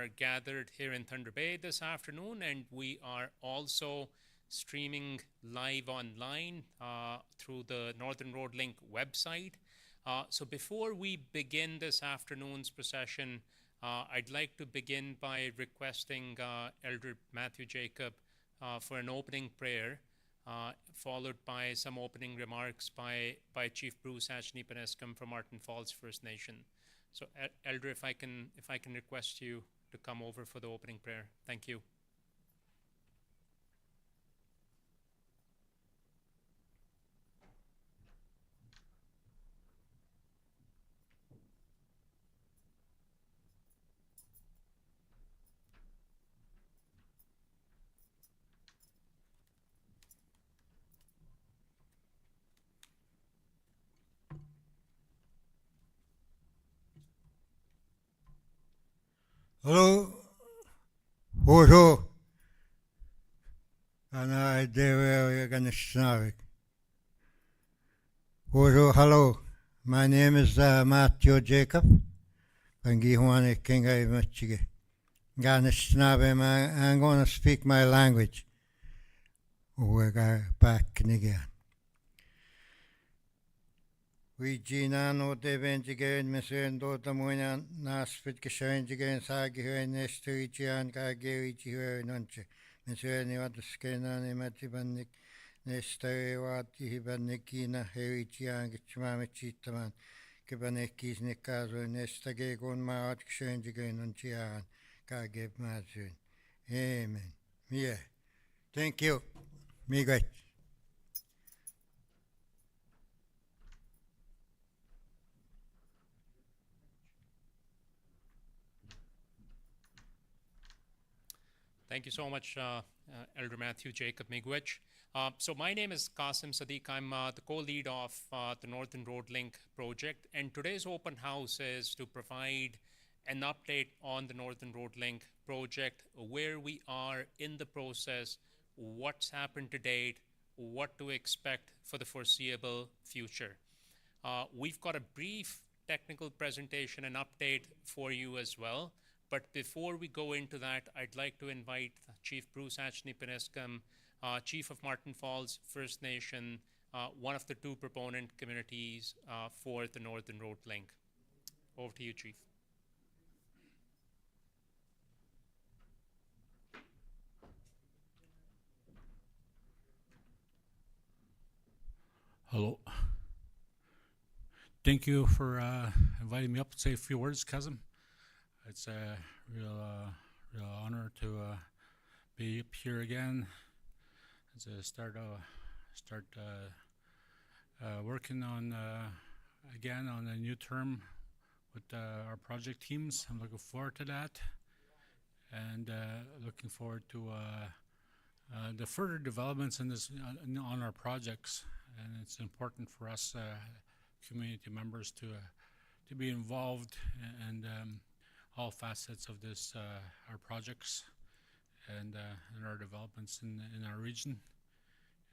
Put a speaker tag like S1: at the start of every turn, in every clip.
S1: are gathered here in Thunder Bay this afternoon, and we are also streaming live online through the Northern Road Link website. So before we begin this afternoon's procession, I'd like to begin by requesting Elder Matthew Jacob for an opening prayer, followed by some opening remarks by Chief Bruce Ashney Penescom from Martin Falls First Nation. So, Elder, if I can request you to come over for the opening prayer. Thank you.
S2: Hello, Hojo, and I we're gonna snark. Hojo, hello. My name is Matthew Jacob. I'm going to speak my language. We're back again. We Gina de Ventigain, Monsieur Dota Moina, Naspit Kishan again, Sagi, Nestuichian, Kagerichi, Nunche, Monsieur Nivatuskin, Matibanik, Nestari, Wati, Banikina, Herichian, Chimamichitaman, Kibanekis, Nikazo, Nestagon, Marat, Kishan again, Nunchian, Kageb Mazun. Amen. Yeah. Thank you. Me great.
S1: Thank you so much, Elder Matthew Jacob Miigwech. So my name is Qasim Sadiq. I'm the co-lead of the Northern Road Link project, and today's open house is to provide an update on the Northern Road Link project, where we are in the process, what's happened to date, what to expect for the foreseeable future. We've got a brief technical presentation and update for you as well. But before we go into that, I'd like to invite Chief Bruce Ashney Penescom, Chief of Martin Falls First Nation, one of the two proponent communities for the Northern Road Link. Over to you, Chief.
S3: Hello. Thank you for inviting me up to say a few words, cousin. It's a real honor to be up here again. It's a start working on again on a new term with our project teams. I'm looking forward to that, and looking forward to the further developments in this on our projects. And it's important for us community members to be involved and all facets of this, our projects and our developments in our region.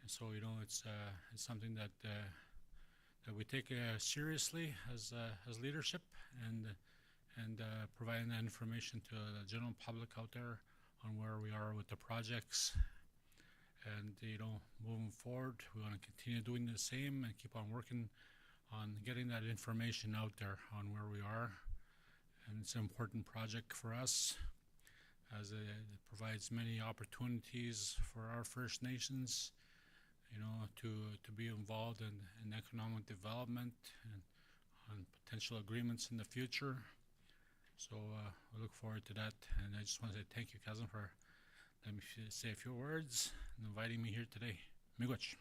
S3: And so, it's something that we take seriously as leadership, and providing that information to the general public out there on where we are with the projects. And moving forward, we want to continue doing the same and keep on working on getting that information out there on where we are. And it's an important project for us, as it provides many opportunities for our First Nations, to be involved in economic development and on potential agreements in the future. So we look forward to that. And I just want to say thank you, cousin, for letting me say a few words and inviting me here today. Miigwech.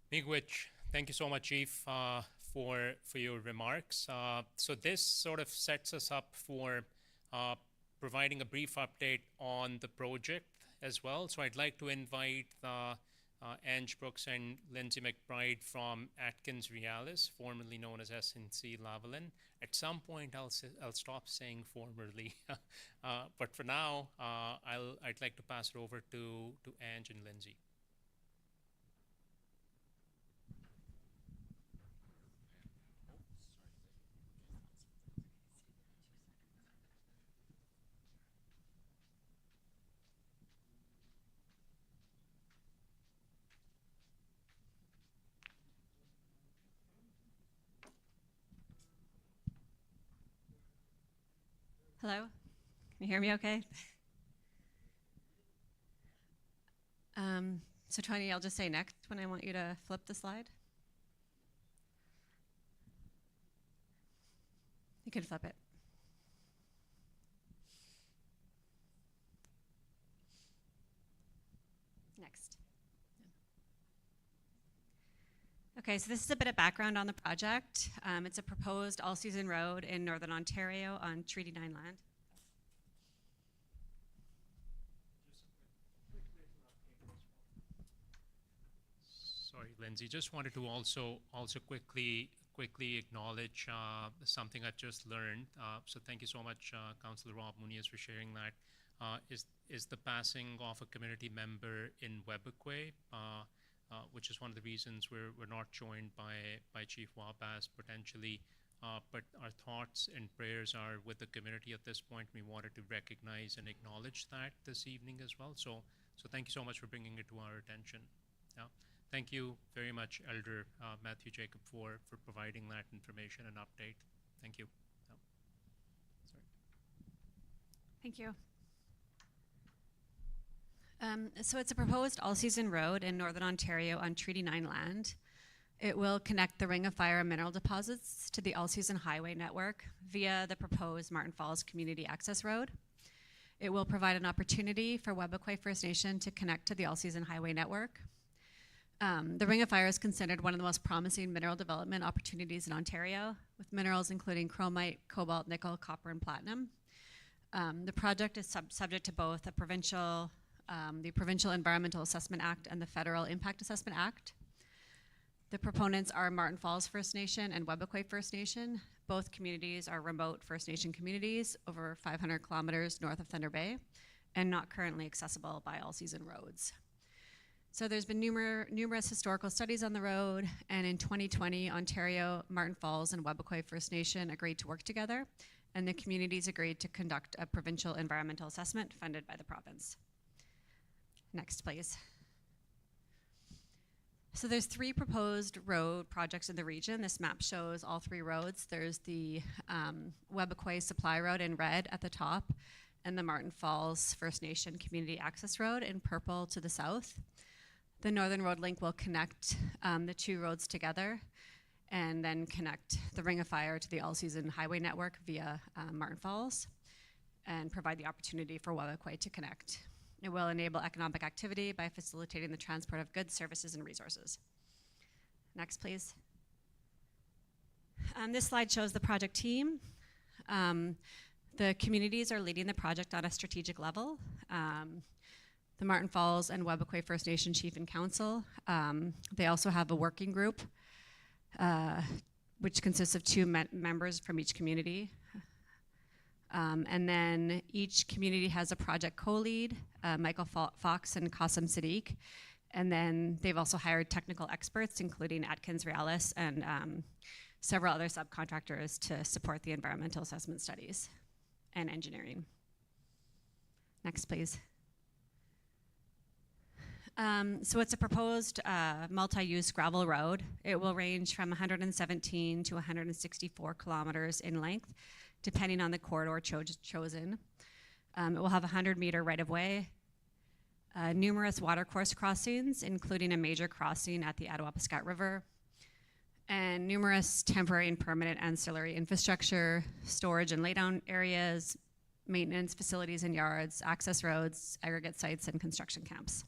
S1: Miigwech, thank you so much, Chief, for your remarks. So this sort of sets us up for providing a brief update on the project as well. So I'd like to invite Ange Brooks and Lindsay McBride from Atkins Realis, formerly known as SNC Lavalin. At some point, I'll stop saying formerly, but for now, I'd like to pass it over to Ange and Lindsay.
S4: Hello? Can you hear me okay? So Tony, I'll just say next when I want you to flip the slide. You can flip it. Next. Okay, so this is a bit of background on the project. It's a proposed all-season road in Northern Ontario on Treaty 9 land.
S1: Sorry, Lindsay. Just wanted to also quickly acknowledge something I just learned. So thank you so much, Councillor Rob Muniz, for sharing that. Is the passing of a community member in Webakwe, which is one of the reasons we're not joined by Chief Wabas potentially. But our thoughts and prayers are with the community at this point. We wanted to recognize and acknowledge that this evening as well. So thank you so much for bringing it to our attention. Yeah. Thank you very much, Elder Matthew Jacob, for providing that information and update. Thank you. Sorry.
S4: Thank you. So it's a proposed all-season road in Northern Ontario on Treaty 9 land. It will connect the Ring of Fire mineral deposits to the all-season highway network via the proposed Martin Falls Community Access Road. It will provide an opportunity for Webakwe First Nation to connect to the all-season highway network. The Ring of Fire is considered one of the most promising mineral development opportunities in Ontario, with minerals including chromite, cobalt, nickel, copper, and platinum. The project is subject to both the Provincial Environmental Assessment Act and the Federal Impact Assessment Act. The proponents are Martin Falls First Nation and Webakwe First Nation. Both communities are remote First Nation communities over 500 kilometers north of Thunder Bay and not currently accessible by all-season roads. So there's been numerous historical studies on the road, and in 2020, Ontario, Martin Falls, and Webakwe First Nation agreed to work together, and the communities agreed to conduct a provincial environmental assessment funded by the province. Next, please. So there's 3 proposed road projects in the region. This map shows all 3 roads. There's the Webakwe Supply Road in red at the top, and the Martin Falls First Nation Community Access Road in purple to the south. The Northern Road Link will connect the 2 roads together and then connect the Ring of Fire to the all-season highway network via Martin Falls and provide the opportunity for Webakwe to connect. It will enable economic activity by facilitating the transport of goods, services, and resources. Next, please. This slide shows the project team. The communities are leading the project on a strategic level. The Martin Falls and Webakwe First Nation Chief and Council. They also have a working group, which consists of 2 members from each community. And then each community has a project co-lead, Michael Fox and Qasim Sadiq. And then they've also hired technical experts, including Atkins Realis and several other subcontractors to support the environmental assessment studies and engineering. Next, please. So it's a proposed multi-use gravel road. It will range from 117 to 164 kilometers in length, depending on the corridor chosen. It will have a 100-meter right-of-way, numerous watercourse crossings, including a major crossing at the Attawapiskat River, and numerous temporary and permanent ancillary infrastructure, storage and laydown areas, maintenance facilities and yards, access roads, aggregate sites, and construction camps.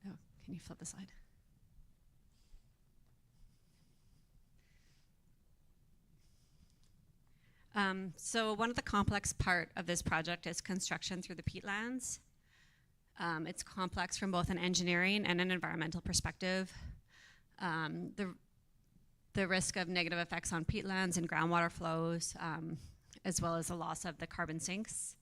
S4: Oh, can you flip the slide? So one of the complex part of this project is construction through the peatlands. It's complex from both an engineering and an environmental perspective. The risk of negative effects on peatlands and groundwater flows, as well as the loss of the carbon sinks.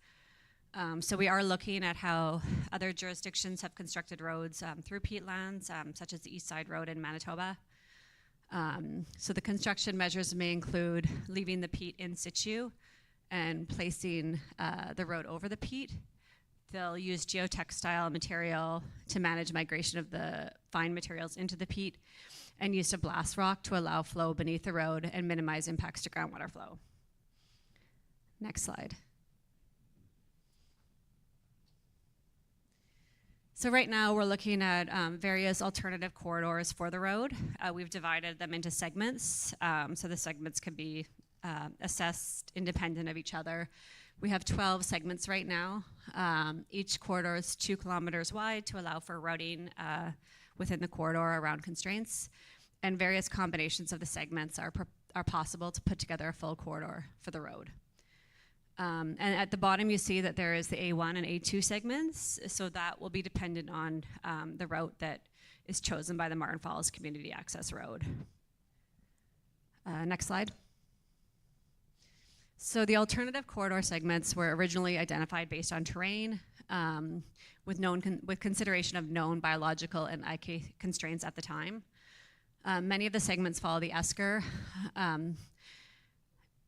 S4: So we are looking at how other jurisdictions have constructed roads through peatlands, such as the East Side Road in Manitoba. So the construction measures may include leaving the peat in situ and placing the road over the peat. They'll use geotextile material to manage migration of the fine materials into the peat, and use of blast rock to allow flow beneath the road and minimize impacts to groundwater flow. Next slide. So right now we're looking at various alternative corridors for the road. We've divided them into segments, so the segments can be assessed independent of each other. We have 12 segments right now. Each corridor is 2 kilometers wide to allow for routing within the corridor around constraints, and various combinations of the segments are possible to put together a full corridor for the road. And at the bottom you see that there is the A1 and A2 segments, so that will be dependent on the route that is chosen by the Martin Falls Community Access Road. Next slide. So the alternative corridor segments were originally identified based on terrain, with consideration of known biological and IK constraints at the time. Many of the segments follow the Esker,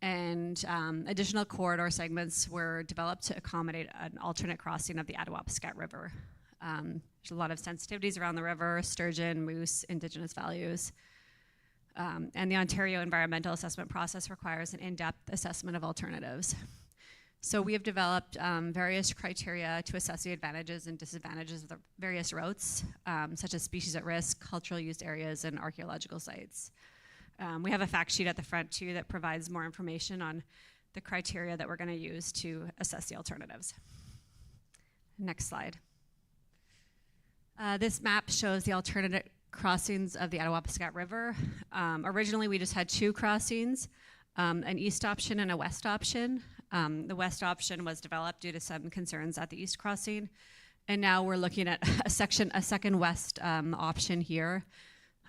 S4: and additional corridor segments were developed to accommodate an alternate crossing of the Attawapiskat River. There's a lot of sensitivities around the river: sturgeon, moose, Indigenous values. And the Ontario environmental assessment process requires an in-depth assessment of alternatives. So we have developed various criteria to assess the advantages and disadvantages of the various routes, such as species at risk, cultural used areas, and archaeological sites. We have a fact sheet at the front too that provides more information on the criteria that we're going to use to assess the alternatives. Next slide. This map shows the alternate crossings of the Attawapiskat River. Originally we just had 2 crossings, an east option and a west option. The west option was developed due to some concerns at the east crossing, and now we're looking at a second west option here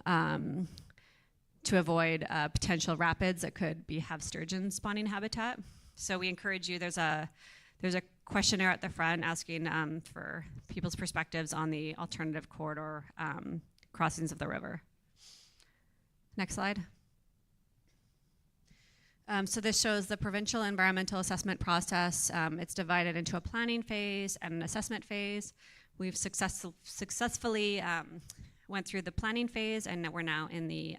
S4: to avoid potential rapids that could have sturgeon spawning habitat. So we encourage you, there's a questionnaire at the front asking for people's perspectives on the alternative corridor crossings of the river. Next slide. So this shows the provincial environmental assessment process. It's divided into a planning phase and an assessment phase. We've successfully went through the planning phase, and we're now in the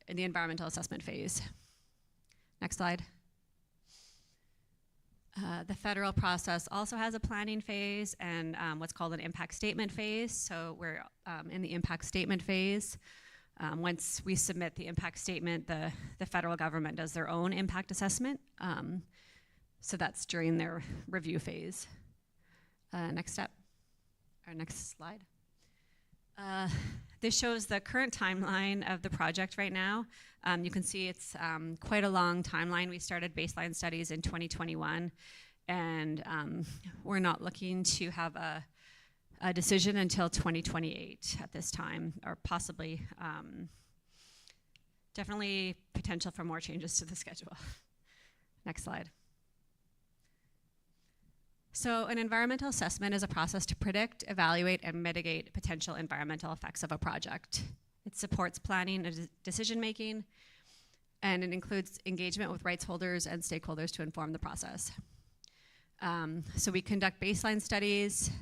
S4: environmental assessment phase. Next slide. The federal process also has a planning phase and what's called an impact statement phase. So we're in the impact statement phase. Once we submit the impact statement, the federal government does their own impact assessment. So that's during their review phase. Next step, or next slide. This shows the current timeline of the project right now. You can see it's quite a long timeline. We started baseline studies in 2021, and we're not looking to have a decision until 2028 at this time, or possibly, definitely potential for more changes to the schedule. Next slide. So an environmental assessment is a process to predict, evaluate, and mitigate potential environmental effects of a project. It supports planning and decision-making, and it includes engagement with rights holders and stakeholders to inform the process. So we conduct baseline studies,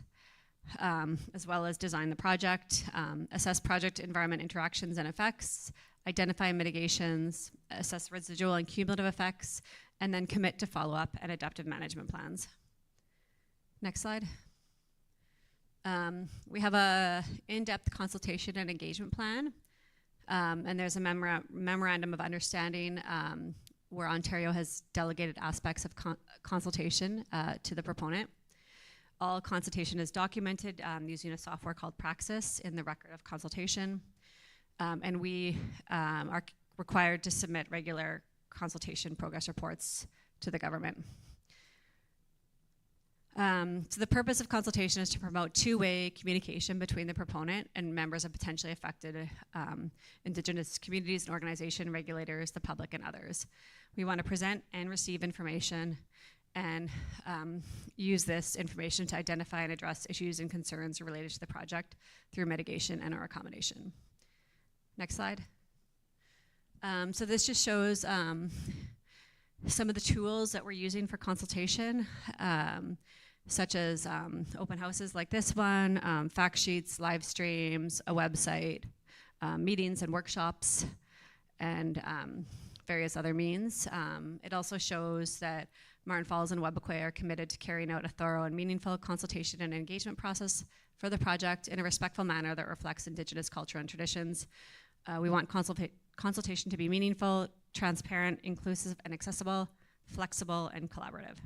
S4: as well as design the project, assess project environment interactions and effects, identify mitigations, assess residual and cumulative effects, and then commit to follow-up and adaptive management plans. Next slide. We have a in-depth consultation and engagement plan, and there's a memorandum of understanding where Ontario has delegated aspects of consultation to the proponent. All consultation is documented using a software called Praxis in the record of consultation, and we are required to submit regular consultation progress reports to the government. So the purpose of consultation is to promote two-way communication between the proponent and members of potentially affected Indigenous communities and organization, regulators, the public, and others. We want to present and receive information and use this information to identify and address issues and concerns related to the project through mitigation and or accommodation. Next slide. So this just shows some of the tools that we're using for consultation, such as open houses like this one, fact sheets, live streams, a website, meetings and workshops, and various other means. It also shows that Martin Falls and Webequie are committed to carrying out a thorough and meaningful consultation and engagement process for the project in a respectful manner that reflects Indigenous culture and traditions. We want consultation to be meaningful, transparent, inclusive, and accessible, flexible, and collaborative.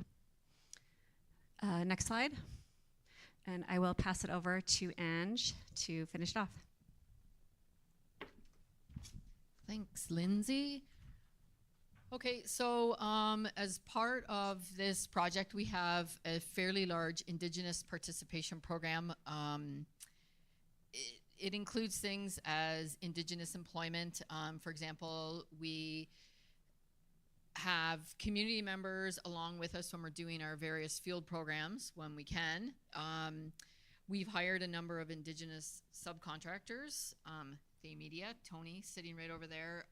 S4: Next slide. And I will pass it over to Ange to finish it off.
S5: Thanks, Lindsay. Okay, so as part of this project, we have a fairly large Indigenous participation program. It includes things as Indigenous employment. For example, we have community members along with us when we're doing our various field programs when we can. We've hired a number of Indigenous subcontractors. Thay Media, Tony sitting right over there.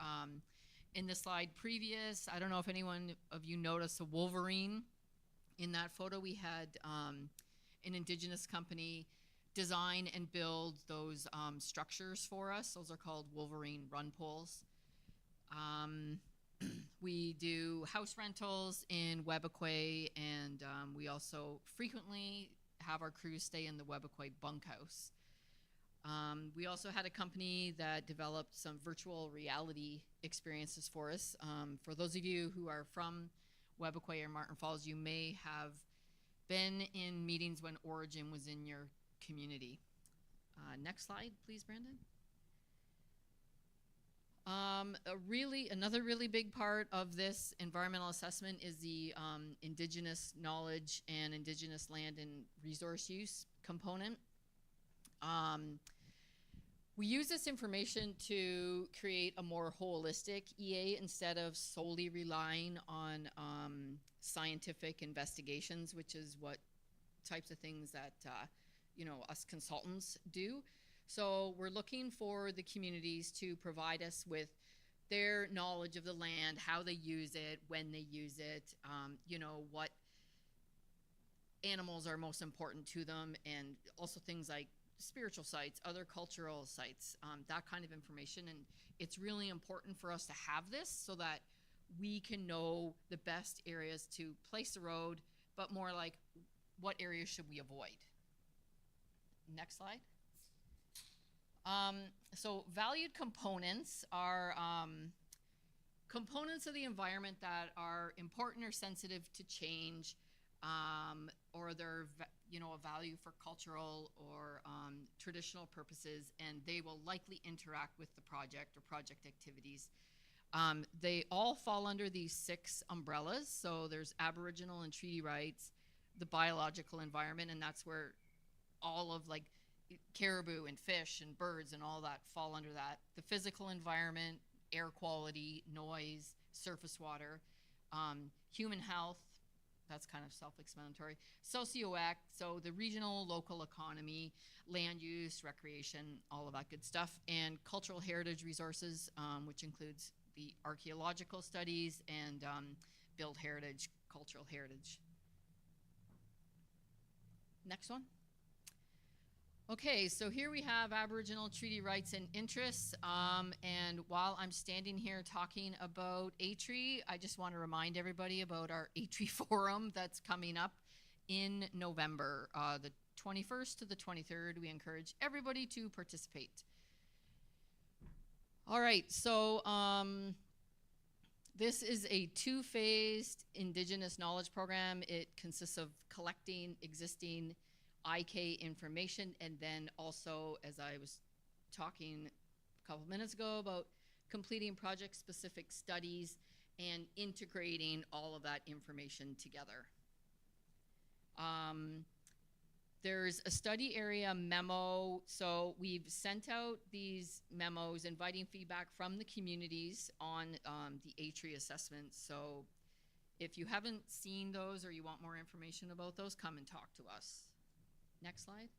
S5: In the slide previous, I don't know if anyone of you noticed a Wolverine. In that photo, we had an Indigenous company design and build those structures for us. Those are called Wolverine run poles. We do house rentals in Webequie, and we also frequently have our crews stay in the Webequie bunkhouse. We also had a company that developed some virtual reality experiences for us. For those of you who are from Webequie or Martin Falls, you may have been in meetings when Origin was in your community. Next slide, please, Brandon. Another really big part of this environmental assessment is the Indigenous knowledge and Indigenous land and resource use component. We use this information to create a more holistic EA instead of solely relying on scientific investigations, which is what types of things that us consultants do. So we're looking for the communities to provide us with their knowledge of the land, how they use it, when they use it, what animals are most important to them, and also things like spiritual sites, other cultural sites, that kind of information. And it's really important for us to have this so that we can know the best areas to place the road, but more like what areas should we avoid. Next slide. So valued components are components of the environment that are important or sensitive to change, or they're a value for cultural or traditional purposes, and they will likely interact with the project or project activities. They all fall under these 6 umbrellas. So there's Aboriginal and treaty rights, the biological environment, and that's where all of like caribou and fish and birds and all that fall under that. The physical environment, air quality, noise, surface water, human health, that's kind of self-explanatory. Socioec, so the regional, local economy, land use, recreation, all of that good stuff. And cultural heritage resources, which includes the archaeological studies and build heritage, cultural heritage. Next one. Okay, so here we have Aboriginal treaty rights and interests, and while I'm standing here talking about ATREE, I just want to remind everybody about our ATREE forum that's coming up in November, the 21st to the 23rd. We encourage everybody to participate. All right, so this is a 2-phased Indigenous knowledge program. It consists of collecting existing IK information, and then also, as I was talking a couple minutes ago, about completing project-specific studies and integrating all of that information together. There's a study area memo. So we've sent out these memos inviting feedback from the communities on the A-tree assessments. So if you haven't seen those or you want more information about those, come and talk to us. Next slide.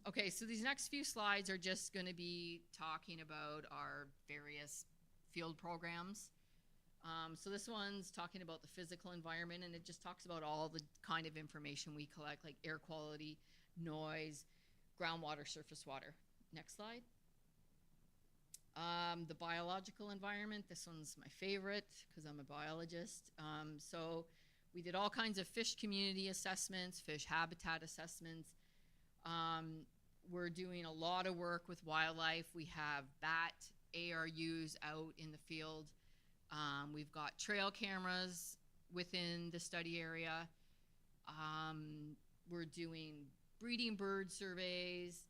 S5: Okay, so these next few slides are just going to be talking about our various field programs. So this one's talking about the physical environment, and it just talks about all the kind of information we collect, like air quality, noise, groundwater, surface water. Next slide. The biological environment, this one's my favorite because I'm a biologist. So we did all kinds of fish community assessments, fish habitat assessments. We're doing a lot of work with wildlife. We have bat ARUs out in the field. We've got trail cameras within the study area. We're doing breeding bird surveys.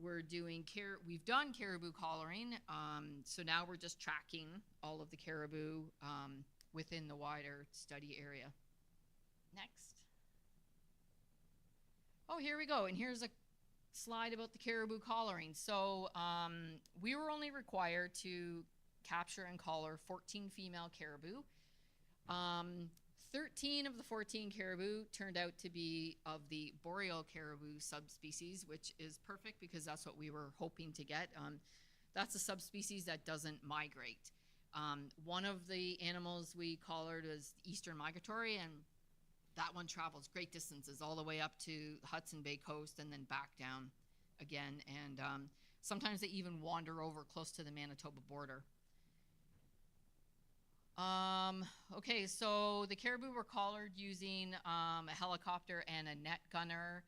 S5: We've done caribou collaring. So now we're just tracking all of the caribou within the wider study area. Next. Oh, here we go. And here's a slide about the caribou collaring. So we were only required to capture and collar 14 female caribou. 13 of the 14 caribou turned out to be of the boreal caribou subspecies, which is perfect because that's what we were hoping to get. That's a subspecies that doesn't migrate. One of the animals we collared was eastern migratory, and that one travels great distances all the way up to the Hudson Bay coast and then back down again. And sometimes they even wander over close to the Manitoba border. Okay, so the caribou were collared using a helicopter and a net gunner.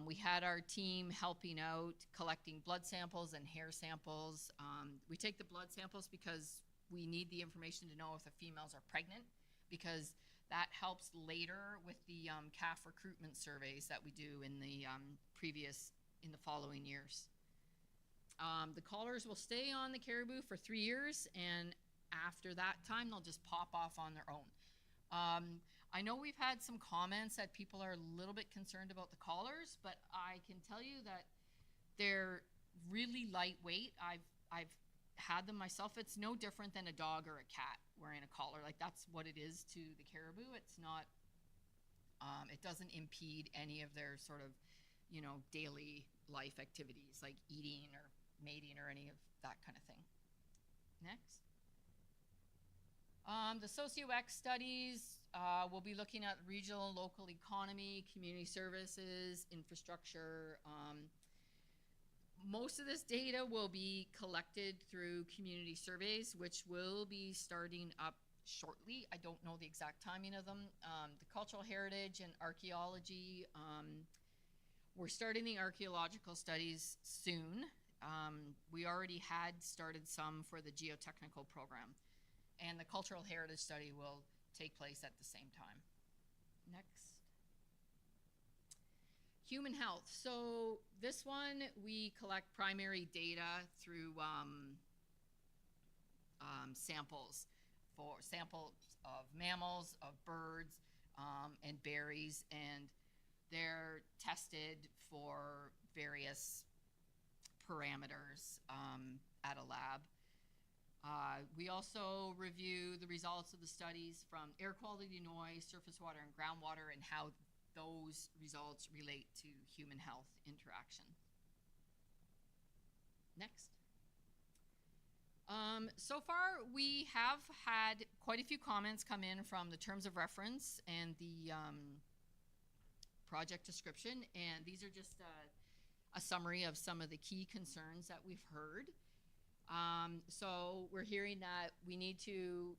S5: We had our team helping out, collecting blood samples and hair samples. We take the blood samples because we need the information to know if the females are pregnant, because that helps later with the calf recruitment surveys that we do in the following years. The collars will stay on the caribou for 3 years, and after that time, they'll just pop off on their own. I know we've had some comments that people are a little bit concerned about the collars, but I can tell you that they're really lightweight. I've had them myself. It's no different than a dog or a cat wearing a collar. Like, that's what it is to the caribou. It's not, it doesn't impede any of their sort of, daily life activities like eating or mating or any of that kind of thing. Next. The SocioX studies will be looking at regional and local economy, community services, infrastructure. Most of this data will be collected through community surveys, which will be starting up shortly. I don't know the exact timing of them. The cultural heritage and archaeology, we're starting the archaeological studies soon. We already had started some for the geotechnical program. And the cultural heritage study will take place at the same time. Next. Human health. So this one, we collect primary data through samples of mammals, of birds, and berries, and they're tested for various parameters at a lab. We also review the results of the studies from air quality, noise, surface water, and groundwater, and how those results relate to human health interaction. Next. So far, we have had quite a few comments come in from the terms of reference and the project description, and these are just a summary of some of the key concerns that we've heard. So we're hearing that we need to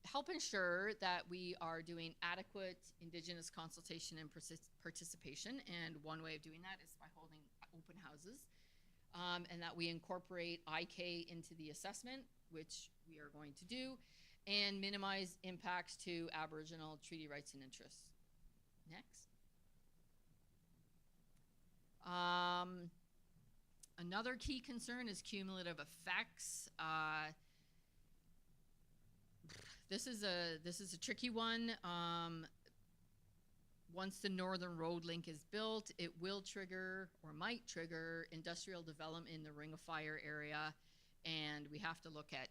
S5: help ensure that we are doing adequate Indigenous consultation and participation, and one way of doing that is by holding open houses, and that we incorporate IK into the assessment, which we are going to do, and minimize impacts to Aboriginal treaty rights and interests. Next. Another key concern is cumulative effects. This is a tricky one. once the Northern Road Link is built, it will trigger or might trigger industrial development in the Ring of Fire area. And we have to look at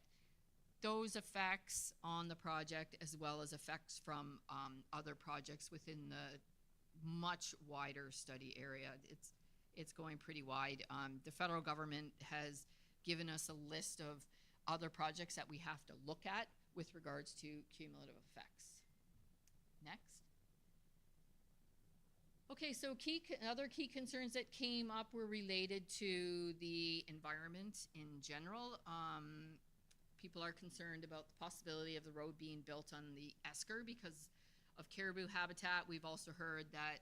S5: those effects on the project as well as effects from other projects within the much wider study area. It's going pretty wide. The federal government has given us a list of other projects that we have to look at with regards to cumulative effects. Next. Okay, so other key concerns that came up were related to the environment in general. People are concerned about the possibility of the road being built on the esker because of caribou habitat. We've also heard that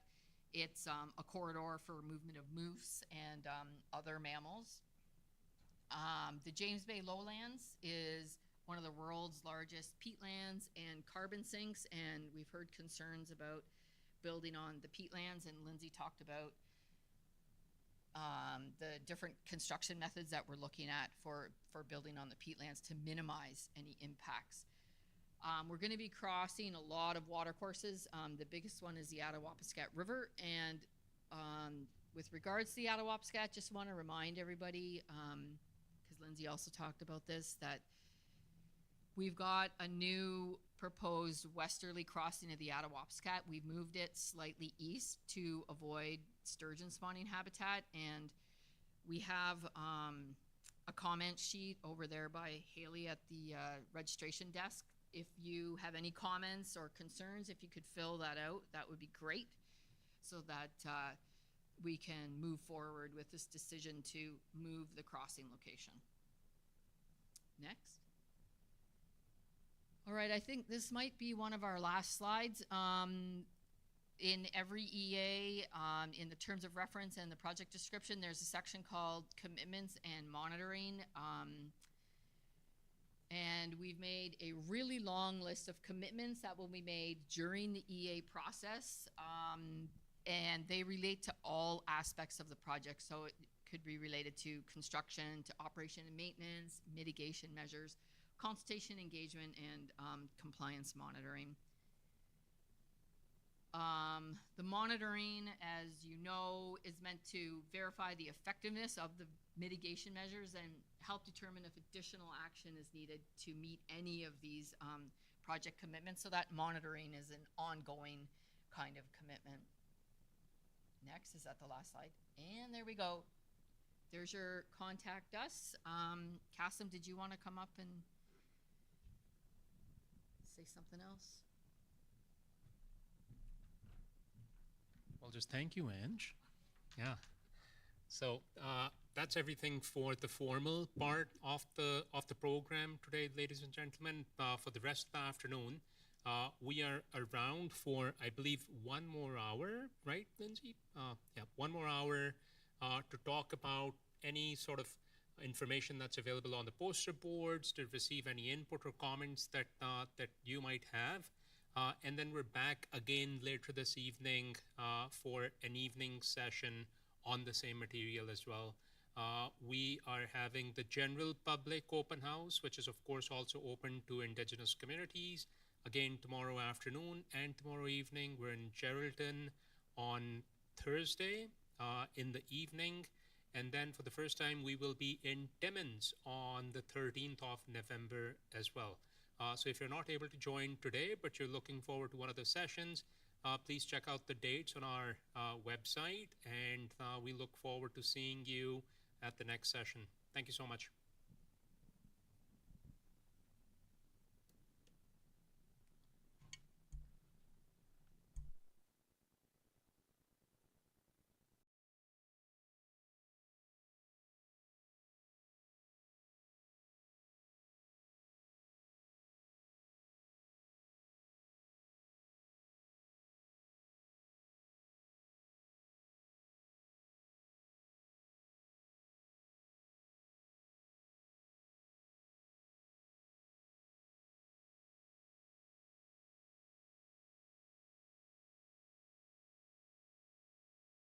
S5: it's a corridor for movement of moose and other mammals. The James Bay lowlands is one of the world's largest peatlands and carbon sinks, and we've heard concerns about building on the peatlands, and Lindsay talked about the different construction methods that we're looking at for building on the peatlands to minimize any impacts. We're going to be crossing a lot of watercourses. The biggest one is the Attawapiskat River, and with regards to the Attawapiskat, just want to remind everybody, because Lindsay also talked about this, that we've got a new proposed westerly crossing of the Attawapiskat. We've moved it slightly east to avoid sturgeon spawning habitat, and we have a comment sheet over there by Haley at the registration desk. If you have any comments or concerns, if you could fill that out, that would be great, so that we can move forward with this decision to move the crossing location. Next. All right, I think this might be one of our last slides. In every EA, in the terms of reference and the project description, there's a section called commitments and monitoring. And we've made a really long list of commitments that will be made during the EA process. And they relate to all aspects of the project. So it could be related to construction, to operation and maintenance, mitigation measures, consultation engagement, and compliance monitoring. The monitoring, as you know, is meant to verify the effectiveness of the mitigation measures and help determine if additional action is needed to meet any of these project commitments. So that monitoring is an ongoing kind of commitment. Next, is that the last slide? And there we go. There's your contact us. Kasim, did you want to come up and say something else?
S1: Well, just thank you, Ange. Yeah. So that's everything for the formal part of the program today, ladies and gentlemen. For the rest of the afternoon, we are around for, I believe, one more hour, right, Lindsay? Yeah, one more hour to talk about any sort of information that's available on the poster boards, to receive any input or comments that you might have. And then we're back again later this evening for an evening session on the same material as well. We are having the general public open house, which is of course also open to Indigenous communities. Again, tomorrow afternoon and tomorrow evening. We're in Geraldton on Thursday in the evening. And then for the first time, we will be in Timmins on the 13th of November as well. So if you're not able to join today, but you're looking forward to one of the sessions, please check out the dates on our website, and we look forward to seeing you at the next session. Thank you so much.